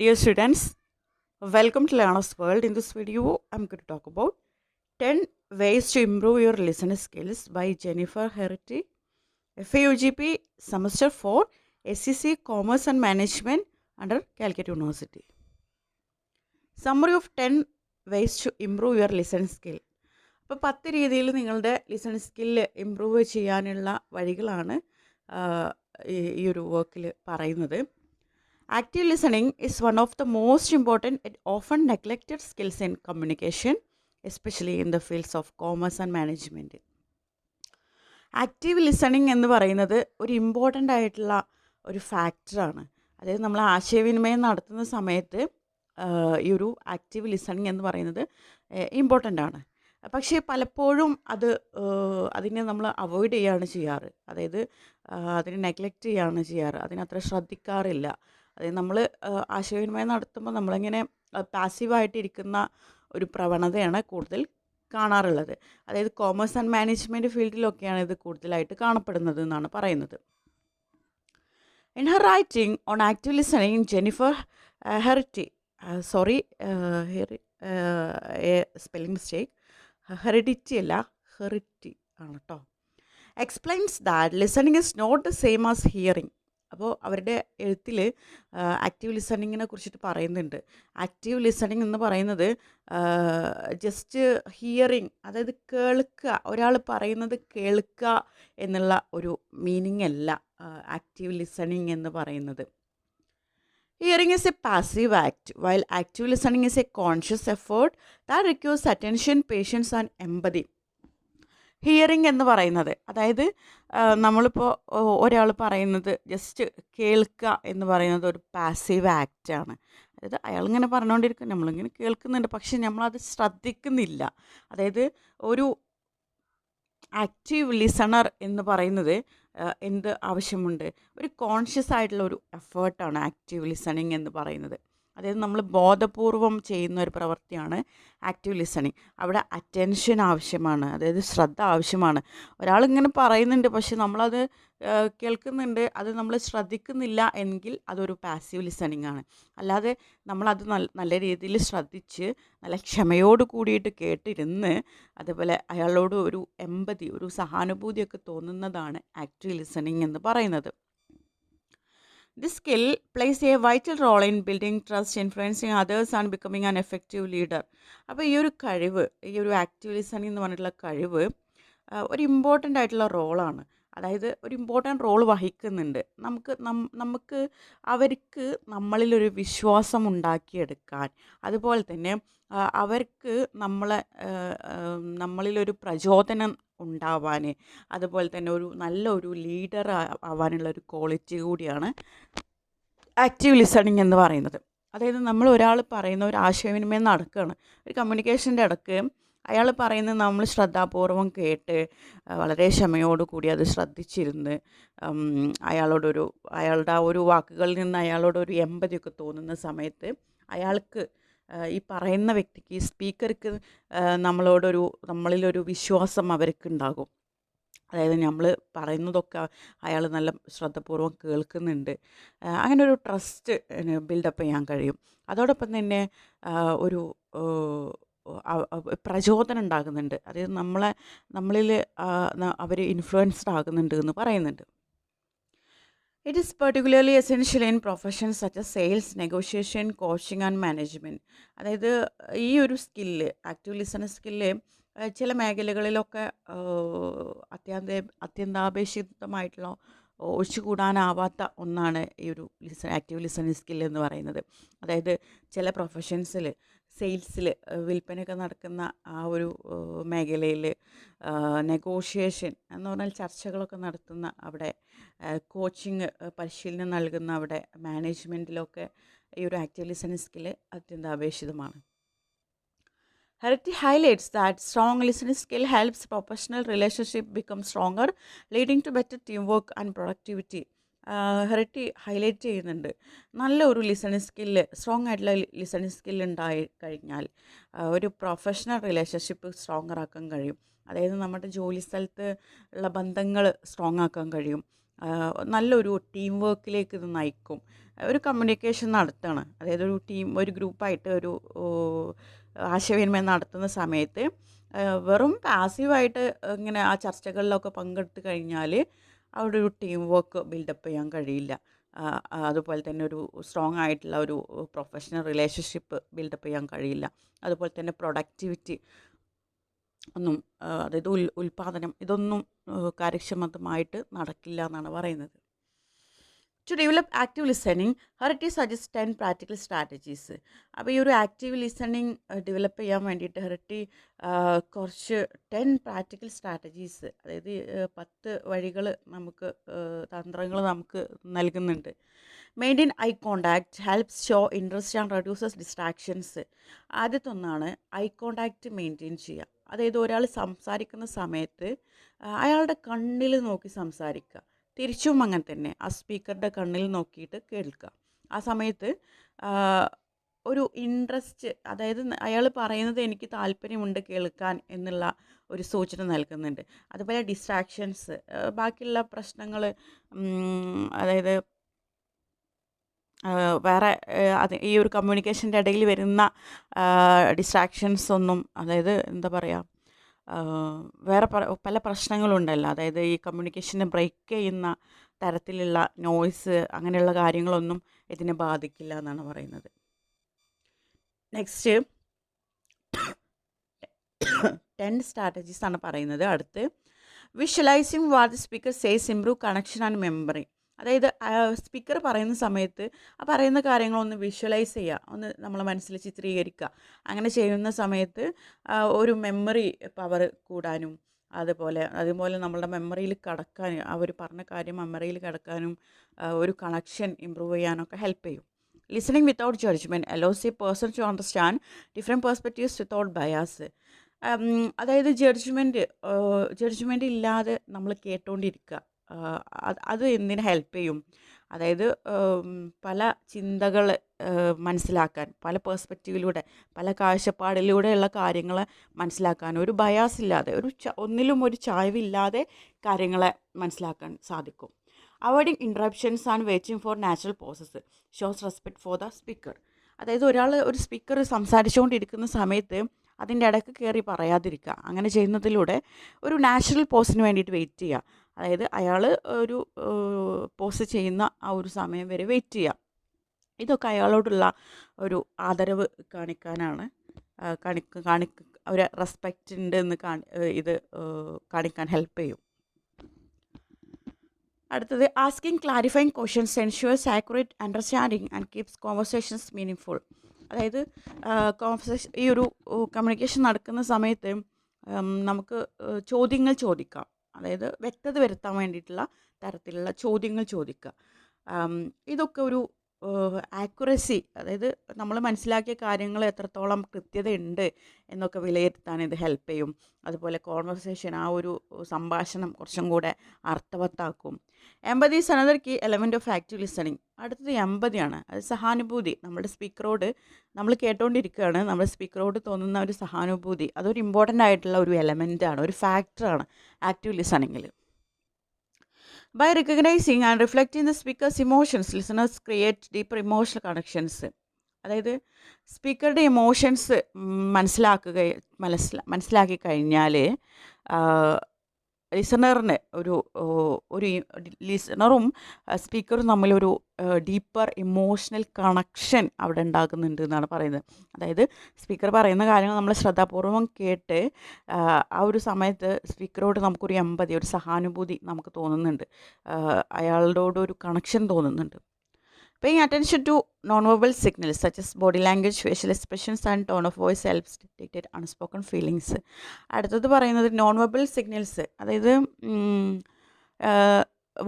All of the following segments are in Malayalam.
Dear students, welcome to Learner's World. In this video, I'm going to talk about 10 ways to improve your listening skills by Jennifer Herity, FAUGP Semester 4, SEC Commerce and Management under Calicut University. Summary of 10 ways to improve your listening skill. അപ്പോൾ 10 രീതിയിൽ നിങ്ങളുടെ ലിസണിങ് സ്കില്ല് ഇമ്പ്രൂവ് ചെയ്യാനുള്ള വഴികളാണ് ഈ ഒരു വർക്കിൽ പറയുന്നത്. Active listening is one of the most important and often neglected skills in communication, especially in the fields of commerce and management. Active listening എന്ന് പറയുന്നത് ഒരു ഇമ്പോർട്ടൻ്റ് ആയിട്ടുള്ള ഒരു ഫാക്ടറാണ്. അതായത് നമ്മൾ ആശയവിനിമയം നടത്തുന്ന സമയത്ത് ഈ ഒരു ആക്റ്റീവ് ലിസണിങ് എന്ന് പറയുന്നത് ഇമ്പോർട്ടൻ്റ് ആണ്. പക്ഷേ പലപ്പോഴും അതിനെ നമ്മൾ അവോയ്ഡ് ചെയ്യുകയാണ് ചെയ്യാറ്. അതായത് അതിനെ നെഗ്ലക്റ്റ് ചെയ്യുകയാണ് ചെയ്യാറ്. അതിനത്ര ശ്രദ്ധിക്കാറില്ല. അതായത് നമ്മൾ ആശയവിനിമയം നടത്തുമ്പോൾ നമ്മളിങ്ങനെ പാസീവായിട്ടിരിക്കുന്ന ഒരു പ്രവണതയാണ് കൂടുതൽ കാണാറുള്ളത്. അതായത് കോമേഴ്സ് ആൻഡ് മാനേജ്മെൻറ്റ് ഫീൽഡിലൊക്കെയാണ് ഇത് കൂടുതലായിട്ട് കാണപ്പെടുന്നത് എന്നാണ് പറയുന്നത്. In her writing on active listening, Jennifer Herrity spelling mistake, heredity അല്ല ഹെറിറ്റി ആണ് കേട്ടോ, explains that listening is not the same as hearing. അപ്പോൾ അവരുടെ എഴുത്തിൽ ആക്റ്റീവ് ലിസണിങ്ങിനെ കുറിച്ചിട്ട് പറയുന്നുണ്ട്. ആക്റ്റീവ് ലിസണിങ് എന്ന് പറയുന്നത് ജസ്റ്റ് ഹിയറിങ്, അതായത് കേൾക്കുക, ഒരാൾ പറയുന്നത് കേൾക്കുക എന്നുള്ള ഒരു മീനിങ് അല്ല ആക്റ്റീവ് ലിസണിങ് എന്ന് പറയുന്നത്. Hearing is a passive act, while active listening is a conscious effort that requires attention, patience and empathy. Hearing എന്ന് പറയുന്നത്, അതായത് നമ്മളിപ്പോൾ ഒരാൾ പറയുന്നത് ജസ്റ്റ് കേൾക്കുക എന്ന് പറയുന്നത് ഒരു പാസീവ് ആക്റ്റാണ്. അതായത് അയാളിങ്ങനെ പറഞ്ഞുകൊണ്ടിരിക്കും, നമ്മളിങ്ങനെ കേൾക്കുന്നുണ്ട്, പക്ഷെ നമ്മളത് ശ്രദ്ധിക്കുന്നില്ല. അതായത് ഒരു ആക്റ്റീവ് ലിസണർ എന്ന് പറയുന്നത് എന്ത് ആവശ്യമുണ്ട്? ഒരു കോൺഷ്യസ് ആയിട്ടുള്ള ഒരു എഫേർട്ടാണ് ആക്റ്റീവ് ലിസണിങ് എന്ന് പറയുന്നത്. അതായത് നമ്മൾ ബോധപൂർവം ചെയ്യുന്ന ഒരു പ്രവൃത്തിയാണ് ആക്റ്റീവ് ലിസണിങ്. അവിടെ അറ്റൻഷൻ ആവശ്യമാണ്, അതായത് ശ്രദ്ധ ആവശ്യമാണ്. ഒരാളിങ്ങനെ പറയുന്നുണ്ട്, പക്ഷെ നമ്മളത് കേൾക്കുന്നുണ്ട്, അത് നമ്മൾ ശ്രദ്ധിക്കുന്നില്ല എങ്കിൽ അതൊരു പാസീവ് ലിസണിങ് ആണ്. അല്ലാതെ നമ്മളത് നല്ല രീതിയിൽ ശ്രദ്ധിച്ച് നല്ല ക്ഷമയോട് കൂടിയിട്ട് കേട്ടിരുന്ന് അതുപോലെ അയാളോട് ഒരു എമ്പതി, ഒരു സഹാനുഭൂതിയൊക്കെ തോന്നുന്നതാണ് ആക്റ്റീവ് ലിസണിങ് എന്ന് പറയുന്നത്. This skill plays a vital role in building trust, influencing others and becoming an effective leader. അപ്പോൾ ഈ ഒരു കഴിവ്, ഈ ഒരു ആക്റ്റീവ് ലിസണിങ് എന്ന് പറഞ്ഞിട്ടുള്ള കഴിവ് ഒരു ഇമ്പോർട്ടൻ്റ് ആയിട്ടുള്ള റോളാണ്. അതായത് ഒരു ഇമ്പോർട്ടൻ്റ് റോൾ വഹിക്കുന്നുണ്ട്. നമുക്ക് അവർക്ക് നമ്മളിലൊരു വിശ്വാസം ഉണ്ടാക്കിയെടുക്കാൻ, അതുപോലെ തന്നെ അവർക്ക് നമ്മളിലൊരു പ്രചോദനം ഉണ്ടാവാൻ, അതുപോലെ തന്നെ നല്ലൊരു ലീഡർ ആവാനുള്ള ഒരു ക്വാളിറ്റി കൂടിയാണ് ആക്റ്റീവ് ലിസണിങ് എന്ന് പറയുന്നത്. അതായത് നമ്മൾ ഒരാൾ പറയുന്ന ഒരു ആശയവിനിമയം നടക്കുകയാണ്, ഒരു കമ്മ്യൂണിക്കേഷൻ്റെ ഇടയ്ക്ക് അയാൾ പറയുന്നത് നമ്മൾ ശ്രദ്ധാപൂർവം കേട്ട് വളരെ ക്ഷമയോടുകൂടി അത് ശ്രദ്ധിച്ചിരുന്ന് അയാളുടെ ആ ഒരു വാക്കുകളിൽ നിന്ന് അയാളോടൊരു എമ്പതിയൊക്കെ തോന്നുന്ന സമയത്ത് അയാൾക്ക്, ഈ പറയുന്ന വ്യക്തിക്ക്, ഈ സ്പീക്കർക്ക് നമ്മളിലൊരു വിശ്വാസം അവർക്ക് ഉണ്ടാകും. അതായത് നമ്മൾ പറയുന്നതൊക്കെ അയാൾ നല്ല ശ്രദ്ധപൂർവ്വം കേൾക്കുന്നുണ്ട്. അങ്ങനെ ഒരു ട്രസ്റ്റ് ബിൽഡപ്പ് ചെയ്യാൻ കഴിയും. അതോടൊപ്പം തന്നെ ഒരു പ്രചോദനം ഉണ്ടാകുന്നുണ്ട്. അതായത് നമ്മളിൽ അവർ ഇൻഫ്ലുവൻസ്ഡ് ആകുന്നുണ്ട് എന്ന് പറയുന്നുണ്ട്. It is particularly essential in professions such as sales, negotiation, coaching and management. അതായത് ഈ ഒരു സ്കില്ല്, ആക്റ്റീവ് ലിസണിങ് സ്കില്ല് ചില മേഖലകളിലൊക്കെ അത്യന്താപേക്ഷിതമായിട്ടുള്ള ഒഴിച്ചുകൂടാനാവാത്ത ഒന്നാണ് ഈ ഒരു ആക്റ്റീവ് ലിസണിങ് സ്കില്ല് എന്ന് പറയുന്നത്. അതായത് ചില പ്രൊഫഷൻസിൽ, സെയിൽസിൽ, വിൽപ്പനയൊക്കെ നടക്കുന്ന ആ ഒരു മേഖലയിൽ, നെഗോഷിയേഷൻ എന്ന് പറഞ്ഞാൽ ചർച്ചകളൊക്കെ നടത്തുന്ന അവിടെ, കോച്ചിങ് പരിശീലനം നൽകുന്ന അവിടെ, മാനേജ്മെൻറ്റിലൊക്കെ ഈ ഒരു ആക്റ്റീവ് ലിസണിങ് സ്കില്ല് അത്യന്താപേക്ഷിതമാണ്. Herity highlights that strong listening skill helps professional relationship become stronger, leading to better teamwork and productivity. Herrity highlight ചെയ്യുന്നുണ്ട്, നല്ല ഒരു ലിസണിങ് സ്കില്ല്, സ്ട്രോങ് ആയിട്ടുള്ള ലിസണിങ് സ്കില്ല് ഉണ്ടായി കഴിഞ്ഞാൽ ഒരു പ്രൊഫഷണൽ റിലേഷൻഷിപ്പ് സ്ട്രോങ്ങർ ആക്കാൻ കഴിയും. അതായത് നമ്മുടെ ജോലി സ്ഥലത്ത് ഉള്ള ബന്ധങ്ങൾ സ്ട്രോങ് ആക്കാൻ കഴിയും. നല്ലൊരു ടീം വർക്കിലേക്ക് ഇത് നയിക്കും. ഒരു കമ്മ്യൂണിക്കേഷൻ നടത്തണം, അതായത് ഒരു ഗ്രൂപ്പായിട്ട് ഒരു ആശയവിനിമയം നടത്തുന്ന സമയത്ത് വെറും പാസീവായിട്ട് ഇങ്ങനെ ആ ചർച്ചകളിലൊക്കെ പങ്കെടുത്ത് കഴിഞ്ഞാൽ അവിടെ ഒരു ടീം വർക്ക് ബിൽഡപ്പ് ചെയ്യാൻ കഴിയില്ല. അതുപോലെ തന്നെ ഒരു സ്ട്രോങ് ആയിട്ടുള്ള ഒരു പ്രൊഫഷണൽ റിലേഷൻഷിപ്പ് ബിൽഡപ്പ് ചെയ്യാൻ കഴിയില്ല. അതുപോലെ തന്നെ പ്രൊഡക്ടിവിറ്റി ഒന്നും അതായത് ഉൽപാദനം ഇതൊന്നും കാര്യക്ഷമമായിട്ട് നടക്കില്ല എന്നാണ് പറയുന്നത്. To develop active listening Herrity suggest 10 practical strategies. അപ്പോൾ ഈ ഒരു ആക്റ്റീവ് ലിസണിങ് ഡെവലപ്പ് ചെയ്യാൻ വേണ്ടിയിട്ട് ഹെറിറ്റി കുറച്ച് 10 പ്രാക്ടിക്കൽ സ്ട്രാറ്റജീസ്, അതായത് 10 വഴികൾ നമുക്ക് തന്ത്രങ്ങൾ നമുക്ക് നൽകുന്നുണ്ട്. Maintain eye contact helps show interest and reduces distractions. ആദ്യത്തെ ഒന്നാണ് ഐ കോണ്ടാക്റ്റ് മെയിൻറ്റെയിൻ ചെയ്യുക. അതായത് ഒരാൾ സംസാരിക്കുന്ന സമയത്ത് അയാളുടെ കണ്ണിൽ നോക്കി സംസാരിക്കുക. തിരിച്ചും അങ്ങനെ തന്നെ ആ സ്പീക്കറുടെ കണ്ണിൽ നോക്കിയിട്ട് കേൾക്കുക. ആ സമയത്ത് ഒരു ഇൻട്രസ്റ്റ്, അതായത് അയാൾ പറയുന്നത് എനിക്ക് താല്പര്യമുണ്ട് കേൾക്കാൻ എന്നുള്ള ഒരു സൂചന നൽകുന്നുണ്ട്. അതുപോലെ ഡിസ്ട്രാക്ഷൻസ്, ബാക്കിയുള്ള പ്രശ്നങ്ങൾ, അതായത് വേറെ അത് ഈ ഒരു കമ്മ്യൂണിക്കേഷൻ്റെ ഇടയിൽ വരുന്ന ഡിസ്ട്രാക്ഷൻസ് ഒന്നും, അതായത് എന്താ പറയുക, വേറെ പല പ്രശ്നങ്ങളുണ്ടല്ലോ, അതായത് ഈ കമ്മ്യൂണിക്കേഷനെ ബ്രേക്ക് ചെയ്യുന്ന തരത്തിലുള്ള നോയ്സ് അങ്ങനെയുള്ള കാര്യങ്ങളൊന്നും ഇതിനെ ബാധിക്കില്ല എന്നാണ് പറയുന്നത്. നെക്സ്റ്റ് 10 സ്ട്രാറ്റജീസ് ആണ് പറയുന്നത്. അടുത്ത് visualising what the speaker says improve connection and memory. അതായത് സ്പീക്കർ പറയുന്ന സമയത്ത് ആ പറയുന്ന കാര്യങ്ങളൊന്ന് വിഷ്വലൈസ് ചെയ്യുക, ഒന്ന് നമ്മളെ മനസ്സിൽ ചിത്രീകരിക്കുക. അങ്ങനെ ചെയ്യുന്ന സമയത്ത് ഒരു മെമ്മറി പവർ കൂടാനും അതുപോലെ നമ്മളുടെ മെമ്മറിയിൽ കടക്കാനും, അവർ പറഞ്ഞ കാര്യം മെമ്മറിയിൽ കിടക്കാനും ഒരു കണക്ഷൻ ഇമ്പ്രൂവ് ചെയ്യാനൊക്കെ ഹെൽപ്പ് ചെയ്യും. Listening without judgement allows a person to understand different perspectives without bias. അതായത് ജഡ്ജ്മെൻ്റ് ഇല്ലാതെ നമ്മൾ കേട്ടുകൊണ്ടിരിക്കുക. അത് എന്തിനു ഹെൽപ്പ് ചെയ്യും, അതായത് പല ചിന്തകൾ മനസ്സിലാക്കാൻ, പല പേഴ്സ്പെക്റ്റീവിലൂടെ, പല കാഴ്ചപ്പാടിലൂടെയുള്ള കാര്യങ്ങൾ മനസ്സിലാക്കാൻ ഒരു ബയാസ് ഇല്ലാതെ, ഒന്നിലും ഒരു ചായ്വില്ലാതെ കാര്യങ്ങളെ മനസ്സിലാക്കാൻ സാധിക്കും. Avoiding interruptions and waiting for natural poses shows respect for the speaker. അതായത് ഒരു സ്പീക്കർ സംസാരിച്ചുകൊണ്ടിരിക്കുന്ന സമയത്ത് അതിൻ്റെ ഇടയ്ക്ക് കയറി പറയാതിരിക്കുക. അങ്ങനെ ചെയ്യുന്നതിലൂടെ ഒരു നാച്ചുറൽ പോസിന് വേണ്ടിയിട്ട് വെയിറ്റ് ചെയ്യുക. അതായത് അയാൾ ഒരു പോസ് ചെയ്യുന്ന ആ ഒരു സമയം വരെ വെയിറ്റ് ചെയ്യുക. ഇതൊക്കെ അയാളോടുള്ള ഒരു ആദരവ് കാണിക്കാനാണ്, ഒരു റെസ്പെക്റ്റ് ഉണ്ട് എന്ന് ഇത് കാണിക്കാൻ ഹെൽപ്പ് ചെയ്യും. അടുത്തത് asking clarifying questions ensures accurate understanding and keeps conversations meaningful. അതായത് ഈ ഒരു കമ്മ്യൂണിക്കേഷൻ നടക്കുന്ന സമയത്ത് നമുക്ക് ചോദ്യങ്ങൾ ചോദിക്കാം, അതായത് വ്യക്തത വരുത്താൻ വേണ്ടിയിട്ടുള്ള തരത്തിലുള്ള ചോദ്യങ്ങൾ ചോദിക്കുക. ഇതൊക്കെ ഒരു ആക്യുറസി, അതായത് നമ്മൾ മനസ്സിലാക്കിയ കാര്യങ്ങൾ എത്രത്തോളം കൃത്യതയുണ്ട് എന്നൊക്കെ വിലയിരുത്താൻ ഇത് ഹെൽപ്പ് ചെയ്യും. അതുപോലെ കോൺവെർസേഷൻ, ആ ഒരു സംഭാഷണം കുറച്ചും കൂടെ അർത്ഥവത്താക്കും. Empathy is another key element of active listening. അടുത്തത് എമ്പതിയാണ്. അത് സഹാനുഭൂതി. നമ്മുടെ സ്പീക്കറോട് നമ്മൾ കേട്ടുകൊണ്ടിരിക്കുകയാണ്, നമ്മുടെ സ്പീക്കറോട് തോന്നുന്ന ഒരു സഹാനുഭൂതി, അതൊരു ഇമ്പോർട്ടൻ്റ് ആയിട്ടുള്ള ഒരു എലമെൻറ്റാണ്, ഒരു ഫാക്ടറാണ് active ലിസണിങ്ങിൽ. By recognizing and reflecting the speaker's emotions, listeners create deeper emotional connections. അതായത് സ്പീക്കറുടെ ഇമോഷൻസ് മനസ്സിലാക്കി കഴിഞ്ഞാൽ ലിസണറിന് ഒരു ലിസണറും സ്പീക്കറും തമ്മിലൊരു ഡീപ്പർ ഇമോഷണൽ കണക്ഷൻ അവിടെ ഉണ്ടാകുന്നുണ്ട് എന്നാണ് പറയുന്നത്. അതായത് സ്പീക്കർ പറയുന്ന കാര്യങ്ങൾ നമ്മൾ ശ്രദ്ധാപൂർവം കേട്ട് ആ ഒരു സമയത്ത് സ്പീക്കറോട് നമുക്കൊരു എമ്പതി, ഒരു സഹാനുഭൂതി നമുക്ക് തോന്നുന്നുണ്ട്, അയാളോടൊരു കണക്ഷൻ തോന്നുന്നുണ്ട്. Paying attention to non-verbal signals such as body language, facial expressions and tone of voice helps dictate unspoken feelings. അടുത്തത് പറയുന്നത് നോൺ വെർബൽ സിഗ്നൽസ്, അതായത്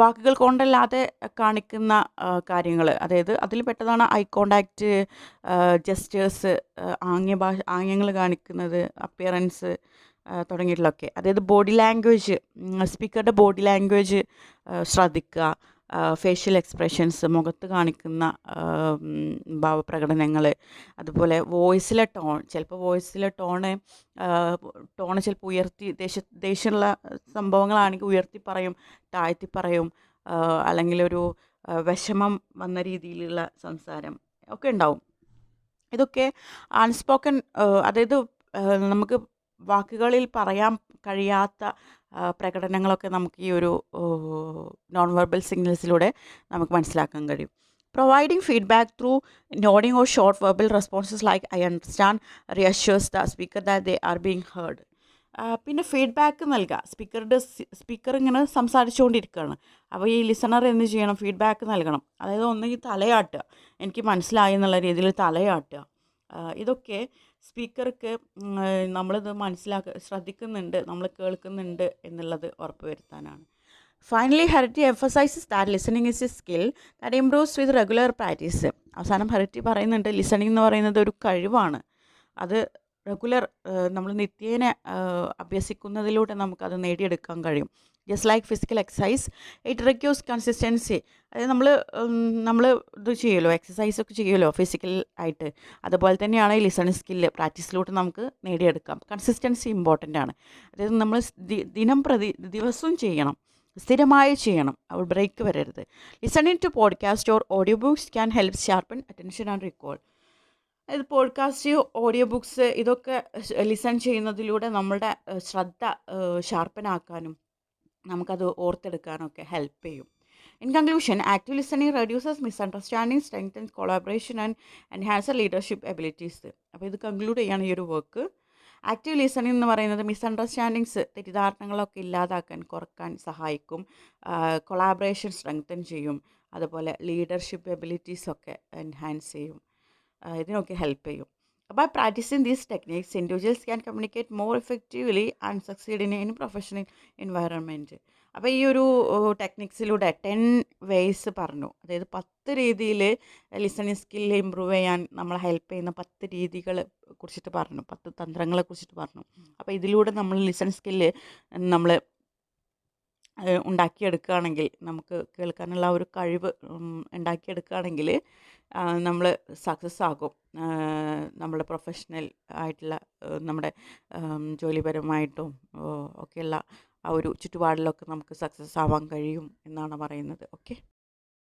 വാക്കുകൾ കൊണ്ടല്ലാതെ കാണിക്കുന്ന കാര്യങ്ങൾ, അതായത് അതിൽ പെട്ടതാണ് ഐ കോണ്ടാക്റ്റ്, ജസ്റ്റേഴ്സ്, ആംഗ്യങ്ങൾ കാണിക്കുന്നത്, അപ്പിയറൻസ് തുടങ്ങിയിട്ടുള്ളതൊക്കെ. അതായത് ബോഡി ലാംഗ്വേജ്, സ്പീക്കറുടെ ബോഡി ലാംഗ്വേജ് ശ്രദ്ധിക്കുക. ഫേഷ്യൽ എക്സ്പ്രഷൻസ്, മുഖത്ത് കാണിക്കുന്ന ഭാവപ്രകടനങ്ങൾ, അതുപോലെ വോയിസിലെ ടോൺ, ചിലപ്പോൾ വോയിസിലെ ടോണ് ചിലപ്പോൾ ഉയർത്തി, ദേഷ്യമുള്ള സംഭവങ്ങളാണെങ്കിൽ ഉയർത്തി പറയും, താഴ്ത്തി പറയും, അല്ലെങ്കിലൊരു വിഷമം വന്ന രീതിയിലുള്ള സംസാരം ഒക്കെ ഉണ്ടാവും. ഇതൊക്കെ അൺസ്പോക്കൺ, അതായത് നമുക്ക് വാക്കുകളിൽ പറയാൻ കഴിയാത്ത പ്രകടനങ്ങളൊക്കെ നമുക്ക് ഈ ഒരു നോൺ വെർബൽ സിഗ്നൽസിലൂടെ നമുക്ക് മനസ്സിലാക്കാൻ കഴിയും. Providing feedback through nodding or short verbal responses like I understand reassures the speaker that they are being heard. പിന്നെ ഫീഡ്ബാക്ക് നൽകുക. സ്പീക്കർ ഇങ്ങനെ സംസാരിച്ചുകൊണ്ടിരിക്കുകയാണ്, അപ്പോൾ ഈ ലിസണർ എന്ത് ചെയ്യണം? ഫീഡ്ബാക്ക് നൽകണം. അതായത് ഒന്നുകിൽ തലയാട്ടുക, എനിക്ക് മനസ്സിലായി എന്നുള്ള രീതിയിൽ തലയാട്ടുക. ഇതൊക്കെ സ്പീക്കർക്ക് നമ്മളിത് ശ്രദ്ധിക്കുന്നുണ്ട്, നമ്മൾ കേൾക്കുന്നുണ്ട് എന്നുള്ളത് ഉറപ്പ് വരുത്താനാണ്. Finally Herrity emphasises that listening is a skill that improves with regular practice. അവസാനം ഹെറിറ്റി പറയുന്നുണ്ട്, ലിസണിങ് എന്ന് പറയുന്നത് ഒരു കഴിവാണ്. അത് റെഗുലർ നമ്മൾ നിത്യേന അഭ്യസിക്കുന്നതിലൂടെ നമുക്കത് നേടിയെടുക്കാൻ കഴിയും. Just like physical exercise it requires consistency. അതായത് നമ്മൾ ഇത് ചെയ്യുമല്ലോ, എക്സസൈസൊക്കെ ചെയ്യുമല്ലോ ഫിസിക്കൽ ആയിട്ട്, അതുപോലെ തന്നെയാണ് ഈ ലിസണിങ് സ്കില്ല് പ്രാക്ടീസിലൂടെ നമുക്ക് നേടിയെടുക്കാം. കൺസിസ്റ്റൻസി ഇമ്പോർട്ടൻ്റ് ആണ്. അതായത് നമ്മൾ ദിവസവും ചെയ്യണം, സ്ഥിരമായി ചെയ്യണം, അവൾ ബ്രേക്ക് വരരുത്. Listening to podcast or audio books can help sharpen attention and recall. അതായത് പോഡ്കാസ്റ്റ്, ഓഡിയോ ബുക്സ് ഇതൊക്കെ ലിസൺ ചെയ്യുന്നതിലൂടെ നമ്മളുടെ ശ്രദ്ധ ഷാർപ്പനാക്കാനും നമുക്കത് ഓർത്തെടുക്കാനൊക്കെ ഹെൽപ്പ് ചെയ്യും. In conclusion, active listening reduces misunderstanding, strengthens collaboration and enhance leadership abilities. അപ്പോൾ ഇത് കൺക്ലൂഡ് ചെയ്യാണ് ഈ ഒരു വർക്ക്. ആക്റ്റീവ് ലിസണിങ് എന്ന് പറയുന്നത് മിസ്അണ്ടർസ്റ്റാൻഡിങ്സ്, തെറ്റിദ്ധാരണകളൊക്കെ ഇല്ലാതാക്കാൻ, കുറക്കാൻ സഹായിക്കും. കൊളാബറേഷൻ സ്ട്രെങ്തൻ ചെയ്യും. അതുപോലെ ലീഡർഷിപ്പ് എബിലിറ്റീസൊക്കെ എൻഹാൻസ് ചെയ്യും. ഇതിനൊക്കെ ഹെൽപ്പ് ചെയ്യും. By practicing these techniques, individuals can communicate more effectively and succeed in any professional environment. അപ്പോൾ ഈ ഒരു ടെക്നിക്സിലൂടെ 10 ways പറഞ്ഞു, അതായത് 10 രീതിയിൽ ലിസണിങ് സ്കില്ല് ഇമ്പ്രൂവ് ചെയ്യാൻ നമ്മളെ ഹെൽപ്പ് ചെയ്യുന്ന 10 രീതികളെ കുറിച്ചിട്ട് പറഞ്ഞു, 10 തന്ത്രങ്ങളെ കുറിച്ചിട്ട് പറഞ്ഞു. അപ്പോൾ ഇതിലൂടെ നമ്മൾ ലിസണിങ് സ്കില്ല് നമ്മൾ ഉണ്ടാക്കിയെടുക്കുകയാണെങ്കിൽ, നമുക്ക് കേൾക്കാനുള്ള ഒരു കഴിവ് ഉണ്ടാക്കിയെടുക്കുകയാണെങ്കിൽ നമ്മൾ സക്സസ് ആകും. നമ്മുടെ പ്രൊഫഷണൽ ആയിട്ടുള്ള നമ്മുടെ ജോലിപരമായിട്ടും ഒക്കെയുള്ള ആ ഒരു ചുറ്റുപാടിലൊക്കെ നമുക്ക് സക്സസ് ആവാൻ കഴിയും എന്നാണ് പറയുന്നത്. ഓക്കെ.